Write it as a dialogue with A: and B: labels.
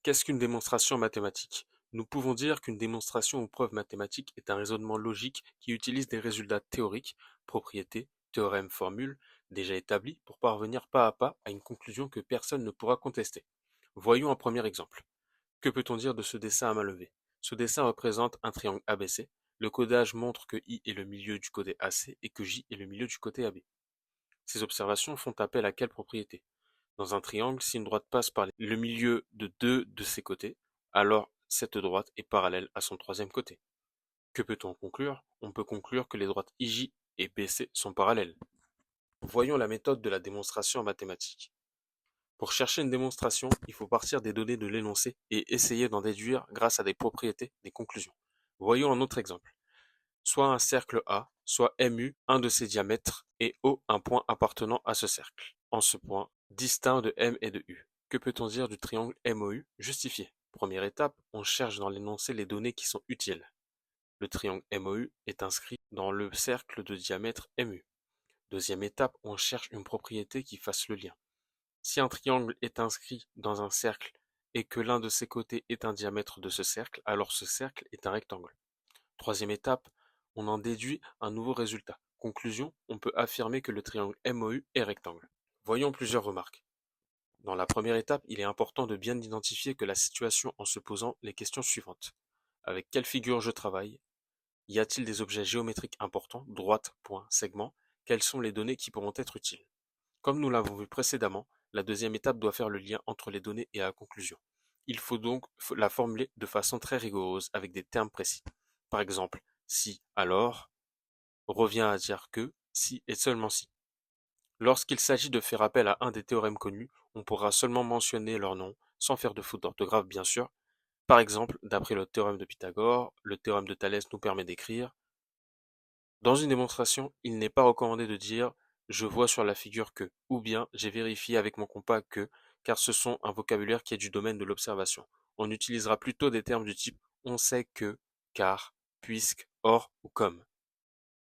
A: Qu'est-ce qu'une démonstration mathématique? Nous pouvons dire qu'une démonstration ou preuve mathématique est un raisonnement logique qui utilise des résultats théoriques, propriétés, théorèmes, formules, déjà établis pour parvenir pas à pas à une conclusion que personne ne pourra contester. Voyons un premier exemple. Que peut-on dire de ce dessin à main levée? Ce dessin représente un triangle ABC. Le codage montre que I est le milieu du côté AC et que J est le milieu du côté AB. Ces observations font appel à quelle propriété? Dans un triangle, si une droite passe par le milieu de deux de ses côtés, alors cette droite est parallèle à son troisième côté. Que peut-on conclure? On peut conclure que les droites IJ et BC sont parallèles. Voyons la méthode de la démonstration en mathématiques. Pour chercher une démonstration, il faut partir des données de l'énoncé et essayer d'en déduire grâce à des propriétés des conclusions. Voyons un autre exemple. Soit un cercle A, soit MU, un de ses diamètres, et O, un point appartenant à ce cercle. En ce point, distinct de M et de U. Que peut-on dire du triangle MOU? Justifié. Première étape, on cherche dans l'énoncé les données qui sont utiles. Le triangle MOU est inscrit dans le cercle de diamètre MU. Deuxième étape, on cherche une propriété qui fasse le lien. Si un triangle est inscrit dans un cercle et que l'un de ses côtés est un diamètre de ce cercle, alors ce cercle est un rectangle. Troisième étape, on en déduit un nouveau résultat. Conclusion, on peut affirmer que le triangle MOU est rectangle. Voyons plusieurs remarques. Dans la première étape, il est important de bien identifier que la situation en se posant les questions suivantes. Avec quelle figure je travaille? Y a-t-il des objets géométriques importants? Droite, point, segment. Quelles sont les données qui pourront être utiles? Comme nous l'avons vu précédemment, la deuxième étape doit faire le lien entre les données et la conclusion. Il faut donc la formuler de façon très rigoureuse avec des termes précis. Par exemple, si, alors, revient à dire que, si et seulement si. Lorsqu'il s'agit de faire appel à un des théorèmes connus, on pourra seulement mentionner leur nom, sans faire de faute d'orthographe bien sûr. Par exemple, d'après le théorème de Pythagore, le théorème de Thalès nous permet d'écrire. Dans une démonstration, il n'est pas recommandé de dire je vois sur la figure que, ou bien j'ai vérifié avec mon compas que, car ce sont un vocabulaire qui est du domaine de l'observation. On utilisera plutôt des termes du type on sait que, car, puisque, or ou comme.